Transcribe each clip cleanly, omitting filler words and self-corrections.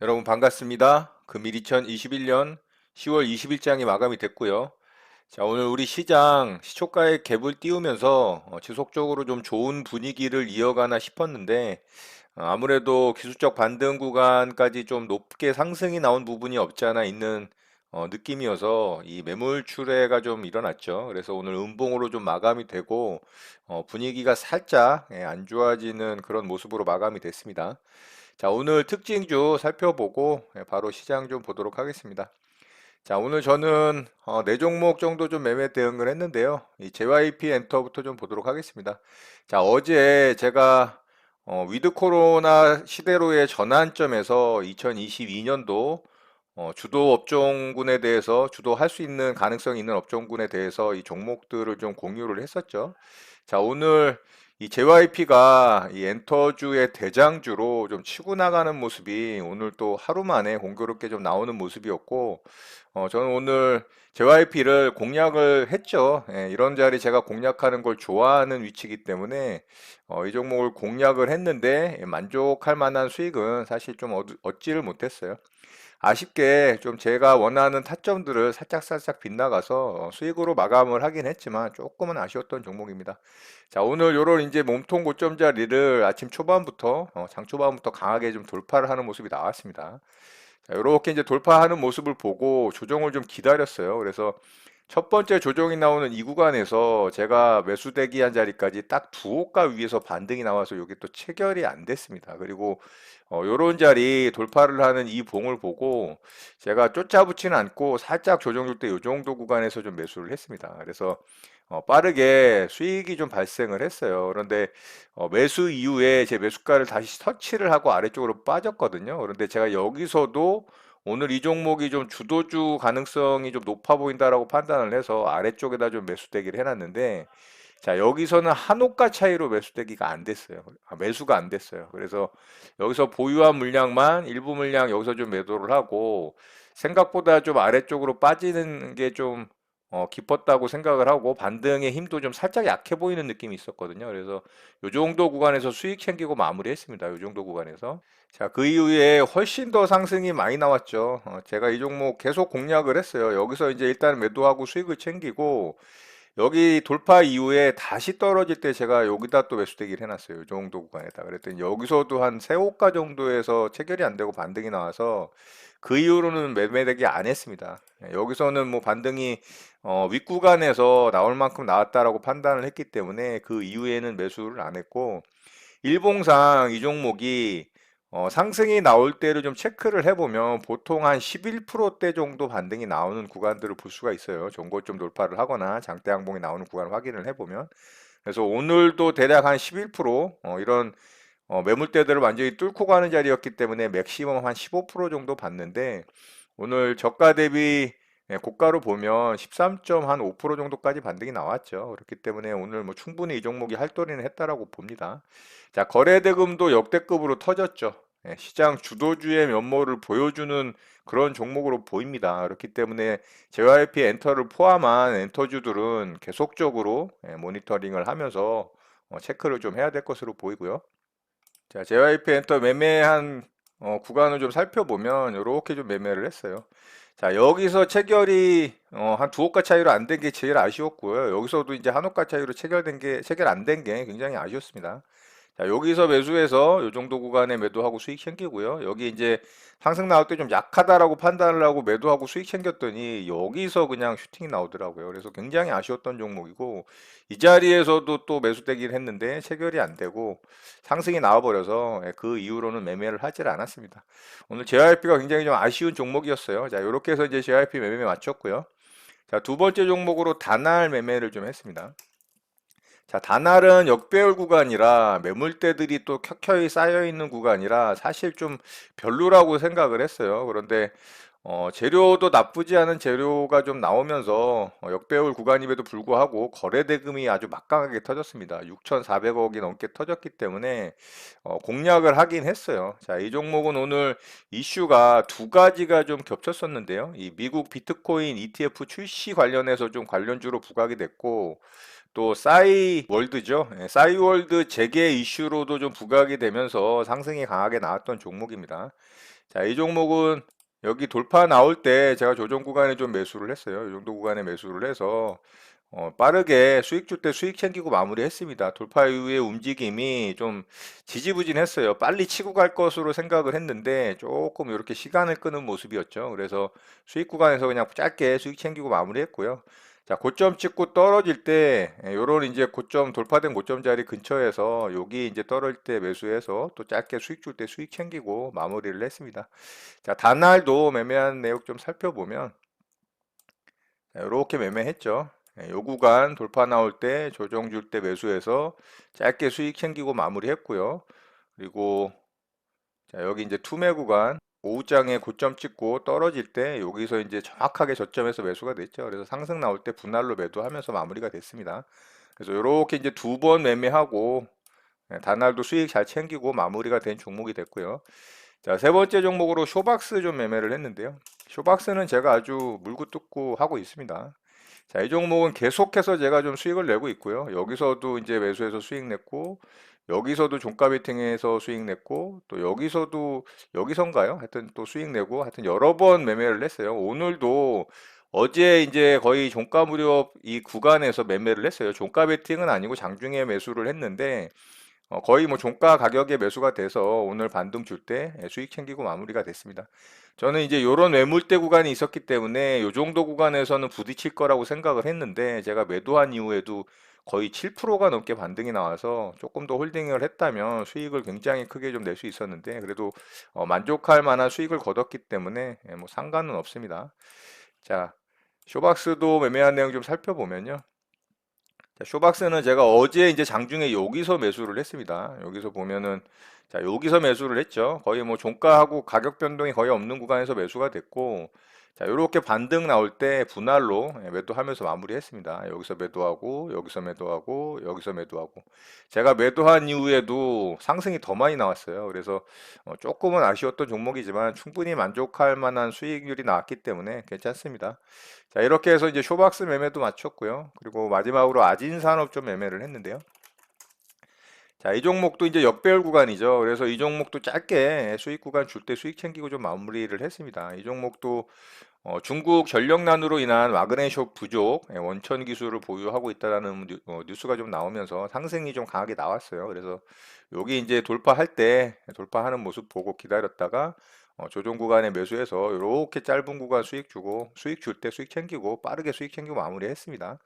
여러분 반갑습니다. 금일 2021년 10월 20일장이 마감이 됐고요. 자, 오늘 우리 시장 시초가의 갭을 띄우면서 지속적으로 좀 좋은 분위기를 이어가나 싶었는데 아무래도 기술적 반등 구간까지 좀 높게 상승이 나온 부분이 없지 않아 있는 느낌이어서 이 매물 출회가 좀 일어났죠. 그래서 오늘 음봉으로 좀 마감이 되고 분위기가 살짝 안 좋아지는 그런 모습으로 마감이 됐습니다. 자, 오늘 특징주 살펴보고 바로 시장 좀 보도록 하겠습니다. 자, 오늘 저는 네 종목 정도 좀 매매 대응을 했는데요. 이 JYP 엔터부터 좀 보도록 하겠습니다. 자, 어제 제가 위드 코로나 시대로의 전환점에서 2022년도 주도 업종군에 대해서 주도할 수 있는 가능성이 있는 업종군에 대해서 이 종목들을 좀 공유를 했었죠. 자, 오늘 이 JYP가 이 엔터주의 대장주로 좀 치고 나가는 모습이 오늘 또 하루 만에 공교롭게 좀 나오는 모습이었고, 저는 오늘 JYP를 공략을 했죠. 예, 이런 자리 제가 공략하는 걸 좋아하는 위치이기 때문에 이 종목을 공략을 했는데 만족할 만한 수익은 사실 좀 얻지를 못했어요. 아쉽게 좀 제가 원하는 타점들을 살짝살짝 빗나가서 수익으로 마감을 하긴 했지만 조금은 아쉬웠던 종목입니다. 자, 오늘 요런 이제 몸통 고점 자리를 아침 초반부터, 장 초반부터 강하게 좀 돌파를 하는 모습이 나왔습니다. 자, 이렇게 이제 돌파하는 모습을 보고 조정을 좀 기다렸어요. 그래서 첫 번째 조정이 나오는 이 구간에서 제가 매수 대기한 자리까지 딱 두 호가 위에서 반등이 나와서 이게 또 체결이 안 됐습니다. 그리고 요런 자리 돌파를 하는 이 봉을 보고 제가 쫓아붙지는 않고 살짝 조정 줄 때 이 정도 구간에서 좀 매수를 했습니다. 그래서 빠르게 수익이 좀 발생을 했어요. 그런데 매수 이후에 제 매수가를 다시 터치를 하고 아래쪽으로 빠졌거든요. 그런데 제가 여기서도 오늘 이 종목이 좀 주도주 가능성이 좀 높아 보인다라고 판단을 해서 아래쪽에다 좀 매수대기를 해놨는데 자, 여기서는 한 호가 차이로 매수대기가 안 됐어요. 매수가 안 됐어요. 그래서 여기서 보유한 물량만 일부 물량 여기서 좀 매도를 하고 생각보다 좀 아래쪽으로 빠지는 게 좀 깊었다고 생각을 하고 반등의 힘도 좀 살짝 약해 보이는 느낌이 있었거든요. 그래서 요 정도 구간에서 수익 챙기고 마무리했습니다. 요 정도 구간에서. 자, 그 이후에 훨씬 더 상승이 많이 나왔죠. 제가 이 종목 계속 공략을 했어요. 여기서 이제 일단 매도하고 수익을 챙기고 여기 돌파 이후에 다시 떨어질 때 제가 여기다 또 매수대기를 해놨어요. 이 정도 구간에다. 그랬더니 여기서도 한 세 호가 정도에서 체결이 안 되고 반등이 나와서 그 이후로는 매매대기 안 했습니다. 여기서는 뭐 반등이 윗구간에서 나올 만큼 나왔다라고 판단을 했기 때문에 그 이후에는 매수를 안 했고 일봉상 이 종목이 상승이 나올 때를 좀 체크를 해보면 보통 한 11%대 정도 반등이 나오는 구간들을 볼 수가 있어요. 종고점 돌파를 하거나 장대 항봉이 나오는 구간을 확인을 해보면. 그래서 오늘도 대략 한 11% 이런 매물대들을 완전히 뚫고 가는 자리였기 때문에 맥시멈 한 15% 정도 봤는데 오늘 저가 대비 고가로 보면 13.5% 정도까지 반등이 나왔죠. 그렇기 때문에 오늘 뭐 충분히 이 종목이 할도리는 했다라고 봅니다. 자, 거래대금도 역대급으로 터졌죠. 시장 주도주의 면모를 보여주는 그런 종목으로 보입니다. 그렇기 때문에 JYP 엔터를 포함한 엔터주들은 계속적으로 모니터링을 하면서 체크를 좀 해야 될 것으로 보이고요. 자, JYP 엔터 매매한 구간을 좀 살펴보면 이렇게 좀 매매를 했어요. 자, 여기서 체결이 한 두 호가 차이로 안 된 게 제일 아쉬웠고요. 여기서도 이제 한 호가 차이로 체결 안 된 게 굉장히 아쉬웠습니다. 자, 여기서 매수해서 이 정도 구간에 매도하고 수익 챙기고요. 여기 이제 상승 나올 때 좀 약하다라고 판단을 하고 매도하고 수익 챙겼더니 여기서 그냥 슈팅이 나오더라고요. 그래서 굉장히 아쉬웠던 종목이고 이 자리에서도 또 매수되긴 했는데 체결이 안 되고 상승이 나와버려서 그 이후로는 매매를 하질 않았습니다. 오늘 JYP가 굉장히 좀 아쉬운 종목이었어요. 자, 이렇게 해서 이제 JYP 매매 마쳤고요. 자, 두 번째 종목으로 다날 매매를 좀 했습니다. 자, 다날은 역배열 구간이라 매물대들이 또 켜켜이 쌓여 있는 구간이라 사실 좀 별로라고 생각을 했어요. 그런데 재료도 나쁘지 않은 재료가 좀 나오면서 역배열 구간임에도 불구하고 거래 대금이 아주 막강하게 터졌습니다. 6,400억이 넘게 터졌기 때문에 공략을 하긴 했어요. 자, 이 종목은 오늘 이슈가 두 가지가 좀 겹쳤었는데요. 이 미국 비트코인 ETF 출시 관련해서 좀 관련주로 부각이 됐고 또 싸이월드죠. 싸이월드 재개 이슈로도 좀 부각이 되면서 상승이 강하게 나왔던 종목입니다. 자, 이 종목은 여기 돌파 나올 때 제가 조정 구간에 좀 매수를 했어요. 이 정도 구간에 매수를 해서 빠르게 수익 줄 때 수익 챙기고 마무리했습니다. 돌파 이후의 움직임이 좀 지지부진했어요. 빨리 치고 갈 것으로 생각을 했는데 조금 이렇게 시간을 끄는 모습이었죠. 그래서 수익 구간에서 그냥 짧게 수익 챙기고 마무리했고요. 자, 고점 찍고 떨어질 때 요런 이제 고점 돌파된 고점 자리 근처에서 여기 이제 떨어질 때 매수해서 또 짧게 수익 줄 때 수익 챙기고 마무리를 했습니다. 자, 단날도 매매한 내역 좀 살펴보면 이렇게 매매했죠. 요 구간 돌파 나올 때 조정 줄 때 매수해서 짧게 수익 챙기고 마무리했고요. 그리고 자, 여기 이제 투매 구간 오후장에 고점 찍고 떨어질 때 여기서 이제 정확하게 저점에서 매수가 됐죠. 그래서 상승 나올 때 분할로 매도하면서 마무리가 됐습니다. 그래서 이렇게 이제 두 번 매매하고 단날도 수익 잘 챙기고 마무리가 된 종목이 됐고요. 자, 세 번째 종목으로 쇼박스 좀 매매를 했는데요. 쇼박스는 제가 아주 물고 뜯고 하고 있습니다. 자, 이 종목은 계속해서 제가 좀 수익을 내고 있고요. 여기서도 이제 매수해서 수익 냈고, 여기서도 종가 베팅해서 수익 냈고, 또 여기서도, 여기선가요? 하여튼 또 수익 내고, 하여튼 여러 번 매매를 했어요. 오늘도 어제 이제 거의 종가 무렵 이 구간에서 매매를 했어요. 종가 베팅은 아니고 장중에 매수를 했는데, 거의 뭐 종가 가격에 매수가 돼서 오늘 반등 줄 때 수익 챙기고 마무리가 됐습니다. 저는 이제 이런 매물대 구간이 있었기 때문에 이 정도 구간에서는 부딪힐 거라고 생각을 했는데 제가 매도한 이후에도 거의 7%가 넘게 반등이 나와서 조금 더 홀딩을 했다면 수익을 굉장히 크게 좀 낼 수 있었는데 그래도 만족할 만한 수익을 거뒀기 때문에 뭐 상관은 없습니다. 자, 쇼박스도 매매한 내용 좀 살펴보면요. 자, 쇼박스는 제가 어제 이제 장중에 여기서 매수를 했습니다. 여기서 보면은 자, 여기서 매수를 했죠. 거의 뭐 종가하고 가격 변동이 거의 없는 구간에서 매수가 됐고 자, 이렇게 반등 나올 때 분할로 매도하면서 마무리했습니다. 여기서 매도하고 여기서 매도하고 여기서 매도하고 제가 매도한 이후에도 상승이 더 많이 나왔어요. 그래서 조금은 아쉬웠던 종목이지만 충분히 만족할 만한 수익률이 나왔기 때문에 괜찮습니다. 자, 이렇게 해서 이제 쇼박스 매매도 마쳤고요. 그리고 마지막으로 아진산업 좀 매매를 했는데요. 자, 이 종목도 이제 역배열 구간이죠. 그래서 이 종목도 짧게 수익 구간 줄 때 수익 챙기고 좀 마무리를 했습니다. 이 종목도 중국 전력난으로 인한 마그네슘 부족, 원천 기술을 보유하고 있다라는 뉴스가 좀 나오면서 상승이 좀 강하게 나왔어요. 그래서 여기 이제 돌파할 때 돌파하는 모습 보고 기다렸다가 조정 구간에 매수해서 이렇게 짧은 구간 수익 주고 수익 줄 때 수익 챙기고 빠르게 수익 챙기고 마무리했습니다.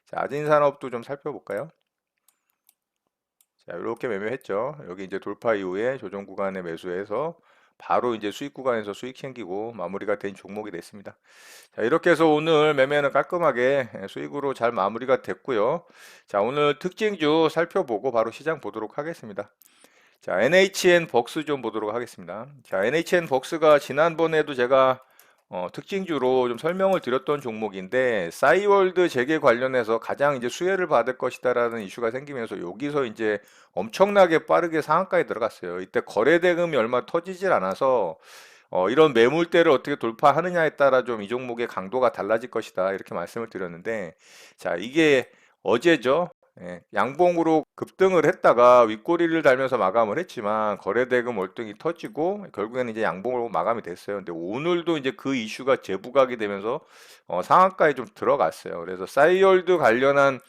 자, 아진산업도 좀 살펴볼까요? 자, 이렇게 매매했죠. 여기 이제 돌파 이후에 조정 구간에 매수해서 바로 이제 수익 구간에서 수익 챙기고 마무리가 된 종목이 됐습니다. 자, 이렇게 해서 오늘 매매는 깔끔하게 수익으로 잘 마무리가 됐고요. 자, 오늘 특징주 살펴보고 바로 시장 보도록 하겠습니다. 자, NHN 벅스 좀 보도록 하겠습니다. 자, NHN 벅스가 지난번에도 제가 특징주로 좀 설명을 드렸던 종목인데 싸이월드 재개 관련해서 가장 이제 수혜를 받을 것이다라는 이슈가 생기면서 여기서 이제 엄청나게 빠르게 상한가에 들어갔어요. 이때 거래 대금이 얼마 터지질 않아서 이런 매물대를 어떻게 돌파하느냐에 따라 좀 이 종목의 강도가 달라질 것이다 이렇게 말씀을 드렸는데 자, 이게 어제죠. 양봉으로 급등을 했다가 윗꼬리를 달면서 마감을 했지만 거래대금 월등히 터지고 결국에는 이제 양봉으로 마감이 됐어요. 근데 오늘도 이제 그 이슈가 재부각이 되면서 상한가에 좀 들어갔어요. 그래서 싸이월드 관련한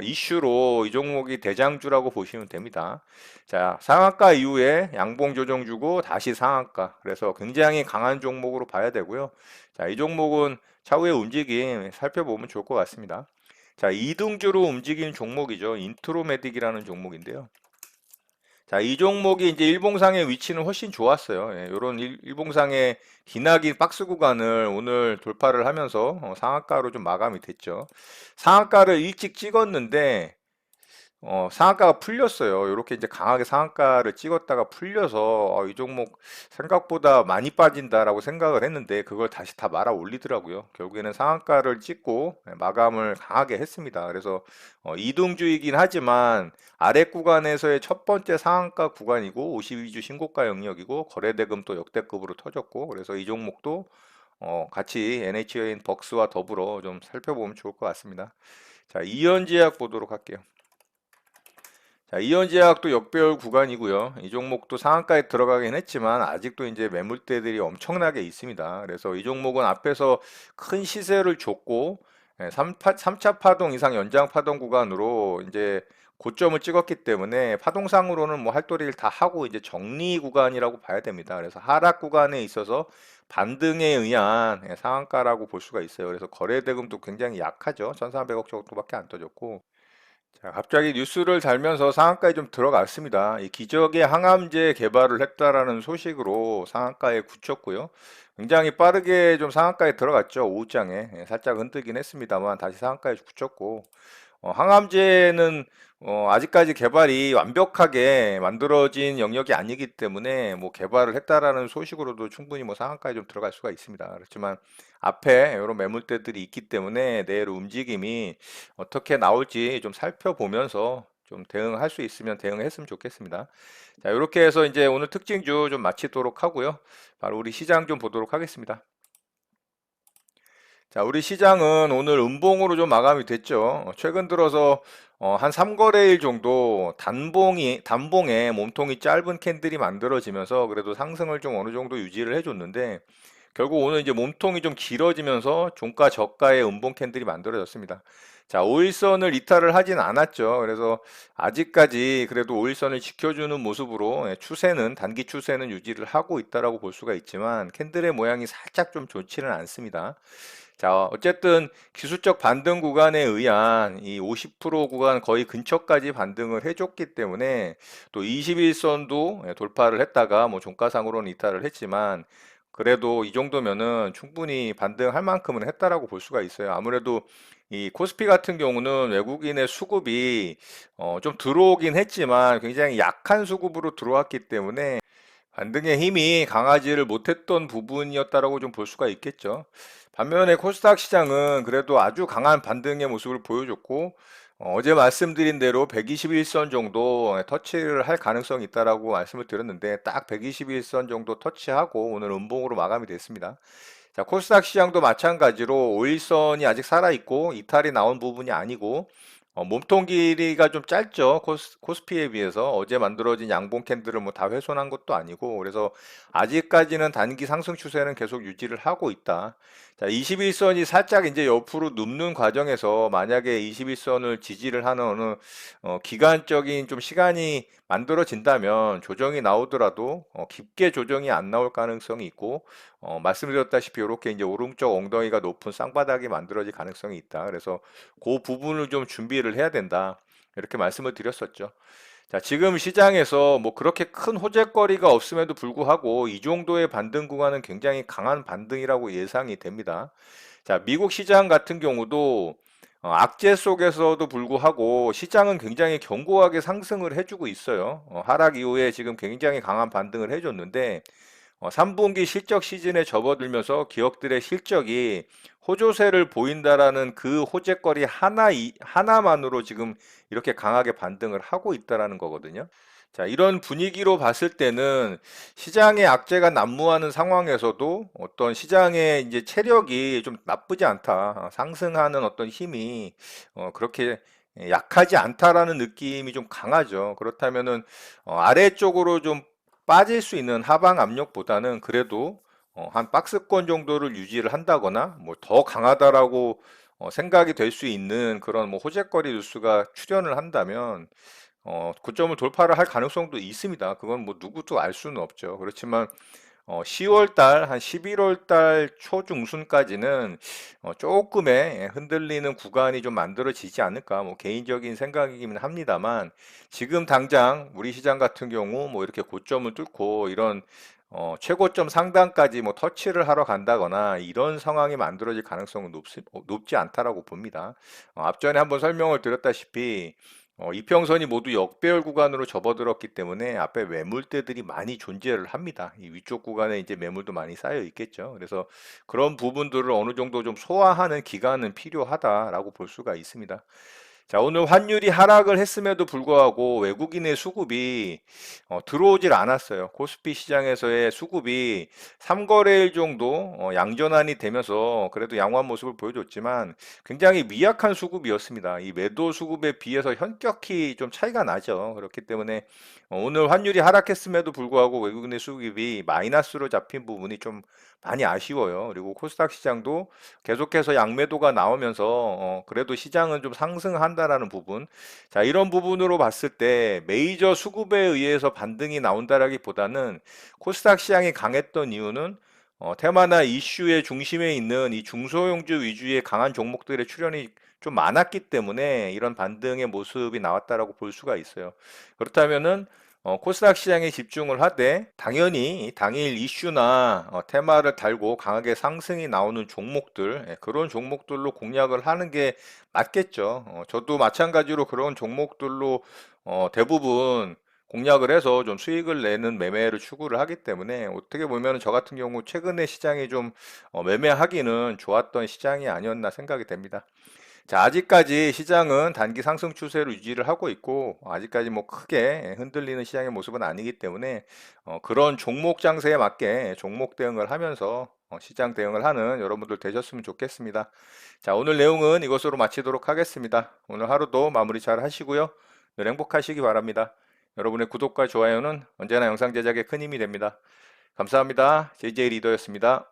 이슈로 이 종목이 대장주라고 보시면 됩니다. 자, 상한가 이후에 양봉 조정 주고 다시 상한가. 그래서 굉장히 강한 종목으로 봐야 되고요. 자, 이 종목은 차후의 움직임 살펴보면 좋을 것 같습니다. 자, 이등주로 움직이는 종목이죠. 인트로메딕이라는 종목인데요. 자, 이 종목이 이제 일봉상의 위치는 훨씬 좋았어요. 예, 이런 일봉상의 기나긴 박스 구간을 오늘 돌파를 하면서 상한가로 좀 마감이 됐죠. 상한가를 일찍 찍었는데 상한가가 풀렸어요. 이렇게 이제 강하게 상한가를 찍었다가 풀려서 이 종목 생각보다 많이 빠진다라고 생각을 했는데 그걸 다시 다 말아 올리더라고요. 결국에는 상한가를 찍고 마감을 강하게 했습니다. 그래서 이등주이긴 하지만 아래 구간에서의 첫 번째 상한가 구간이고 52주 신고가 영역이고 거래대금 또 역대급으로 터졌고 그래서 이 종목도 같이 NHN 벅스와 더불어 좀 살펴보면 좋을 것 같습니다. 자, 이연제약 보도록 할게요. 자, 이현제약도 역배열 구간이고요. 이 종목도 상한가에 들어가긴 했지만 아직도 이제 매물대들이 엄청나게 있습니다. 그래서 이 종목은 앞에서 큰 시세를 줬고 3차 파동 이상 연장 파동 구간으로 이제 고점을 찍었기 때문에 파동상으로는 뭐 할 도리를 다 하고 이제 정리 구간이라고 봐야 됩니다. 그래서 하락 구간에 있어서 반등에 의한 상한가라고 볼 수가 있어요. 그래서 거래대금도 굉장히 약하죠. 1,300억 정도밖에 안 떠졌고 자, 갑자기 뉴스를 달면서 상한가에 좀 들어갔습니다. 이 기적의 항암제 개발을 했다라는 소식으로 상한가에 굳혔고요. 굉장히 빠르게 좀 상한가에 들어갔죠. 오후장에 살짝 흔들긴 했습니다만 다시 상한가에 굳혔고 항암제는 아직까지 개발이 완벽하게 만들어진 영역이 아니기 때문에 뭐 개발을 했다라는 소식으로도 충분히 뭐 상한가에 좀 들어갈 수가 있습니다. 그렇지만 앞에 이런 매물대들이 있기 때문에 내일 움직임이 어떻게 나올지 좀 살펴보면서 좀 대응할 수 있으면 대응했으면 좋겠습니다. 자, 이렇게 해서 이제 오늘 특징주 좀 마치도록 하고요. 바로 우리 시장 좀 보도록 하겠습니다. 자, 우리 시장은 오늘 음봉으로 좀 마감이 됐죠. 최근 들어서 한 3거래일 정도 단봉에 몸통이 짧은 캔들이 만들어지면서 그래도 상승을 좀 어느 정도 유지를 해줬는데 결국 오늘 이제 몸통이 좀 길어지면서 종가 저가의 음봉 캔들이 만들어졌습니다. 자, 5일선을 이탈을 하진 않았죠. 그래서 아직까지 그래도 5일선을 지켜주는 모습으로 단기 추세는 유지를 하고 있다라고 볼 수가 있지만 캔들의 모양이 살짝 좀 좋지는 않습니다. 자, 어쨌든 기술적 반등 구간에 의한 이 50% 구간 거의 근처까지 반등을 해줬기 때문에 또 21선도 돌파를 했다가 뭐 종가상으로는 이탈을 했지만 그래도 이 정도면은 충분히 반등할 만큼은 했다라고 볼 수가 있어요. 아무래도 이 코스피 같은 경우는 외국인의 수급이 좀 들어오긴 했지만 굉장히 약한 수급으로 들어왔기 때문에 반등의 힘이 강하지를 못했던 부분이었다라고 좀 볼 수가 있겠죠. 반면에 코스닥 시장은 그래도 아주 강한 반등의 모습을 보여줬고 제 말씀드린 대로 121선 정도 터치를 할 가능성이 있다라고 말씀을 드렸는데 딱 121선 정도 터치하고 오늘 음봉으로 마감이 됐습니다. 자, 코스닥 시장도 마찬가지로 5일선이 아직 살아있고 이탈이 나온 부분이 아니고 몸통 길이가 좀 짧죠. 코스피에 비해서 어제 만들어진 양봉 캔들을 뭐 다 훼손한 것도 아니고 그래서 아직까지는 단기 상승 추세는 계속 유지를 하고 있다. 자, 21선이 살짝 이제 옆으로 눕는 과정에서 만약에 21선을 지지를 하는 어느 기간적인 좀 시간이 만들어진다면 조정이 나오더라도 깊게 조정이 안 나올 가능성이 있고 말씀드렸다시피 이렇게 이제 오른쪽 엉덩이가 높은 쌍바닥이 만들어질 가능성이 있다. 그래서 그 부분을 좀 준비를 해야 된다. 이렇게 말씀을 드렸었죠. 자, 지금 시장에서 뭐 그렇게 큰 호재거리가 없음에도 불구하고 이 정도의 반등 구간은 굉장히 강한 반등이라고 예상이 됩니다. 자, 미국 시장 같은 경우도 악재 속에서도 불구하고 시장은 굉장히 견고하게 상승을 해주고 있어요. 하락 이후에 지금 굉장히 강한 반등을 해줬는데 3분기 실적 시즌에 접어들면서 기업들의 실적이 호조세를 보인다라는 그 호재거리 하나만으로 지금 이렇게 강하게 반등을 하고 있다라는 거거든요. 자, 이런 분위기로 봤을 때는 시장의 악재가 난무하는 상황에서도 어떤 시장의 이제 체력이 좀 나쁘지 않다. 상승하는 어떤 힘이 그렇게 약하지 않다라는 느낌이 좀 강하죠. 그렇다면은 아래쪽으로 좀 빠질 수 있는 하방 압력보다는 그래도 한 박스권 정도를 유지를 한다거나 뭐 더 강하다라고 생각이 될 수 있는 그런 뭐 호재거리 뉴스가 출현을 한다면 고점을 돌파를 할 가능성도 있습니다. 그건 뭐 누구도 알 수는 없죠. 그렇지만 10월 달, 한 11월 달 초중순까지는 조금의 흔들리는 구간이 좀 만들어지지 않을까, 뭐 개인적인 생각이긴 합니다만, 지금 당장 우리 시장 같은 경우 뭐 이렇게 고점을 뚫고 이런 최고점 상단까지 뭐 터치를 하러 간다거나 이런 상황이 만들어질 가능성은 높지 않다라고 봅니다. 앞전에 한번 설명을 드렸다시피 이평선이 모두 역배열 구간으로 접어들었기 때문에 앞에 매물대들이 많이 존재를 합니다. 이 위쪽 구간에 이제 매물도 많이 쌓여 있겠죠. 그래서 그런 부분들을 어느 정도 좀 소화하는 기간은 필요하다라고 볼 수가 있습니다. 자, 오늘 환율이 하락을 했음에도 불구하고 외국인의 수급이 들어오질 않았어요. 코스피 시장에서의 수급이 3거래일 정도 양전환이 되면서 그래도 양호한 모습을 보여줬지만 굉장히 미약한 수급이었습니다. 이 매도 수급에 비해서 현격히 좀 차이가 나죠. 그렇기 때문에 오늘 환율이 하락했음에도 불구하고 외국인의 수급이 마이너스로 잡힌 부분이 좀 많이 아쉬워요. 그리고 코스닥 시장도 계속해서 양매도가 나오면서 그래도 시장은 좀 상승한다라는 부분. 자, 이런 부분으로 봤을 때 메이저 수급에 의해서 반등이 나온다라기보다는 코스닥 시장이 강했던 이유는 테마나 이슈의 중심에 있는 이 중소형주 위주의 강한 종목들의 출현이 좀 많았기 때문에 이런 반등의 모습이 나왔다라고 볼 수가 있어요. 그렇다면은 코스닥 시장에 집중을 하되 당연히 당일 이슈나 테마를 달고 강하게 상승이 나오는 종목들 그런 종목들로 공략을 하는 게 맞겠죠. 저도 마찬가지로 그런 종목들로 대부분 공략을 해서 좀 수익을 내는 매매를 추구를 하기 때문에 어떻게 보면 저 같은 경우 최근에 시장이 좀 매매하기는 좋았던 시장이 아니었나 생각이 됩니다. 자, 아직까지 시장은 단기 상승 추세로 유지를 하고 있고, 아직까지 뭐 크게 흔들리는 시장의 모습은 아니기 때문에, 그런 종목 장세에 맞게 종목 대응을 하면서 시장 대응을 하는 여러분들 되셨으면 좋겠습니다. 자, 오늘 내용은 이것으로 마치도록 하겠습니다. 오늘 하루도 마무리 잘 하시고요. 늘 행복하시기 바랍니다. 여러분의 구독과 좋아요는 언제나 영상 제작에 큰 힘이 됩니다. 감사합니다. JJ 리더였습니다.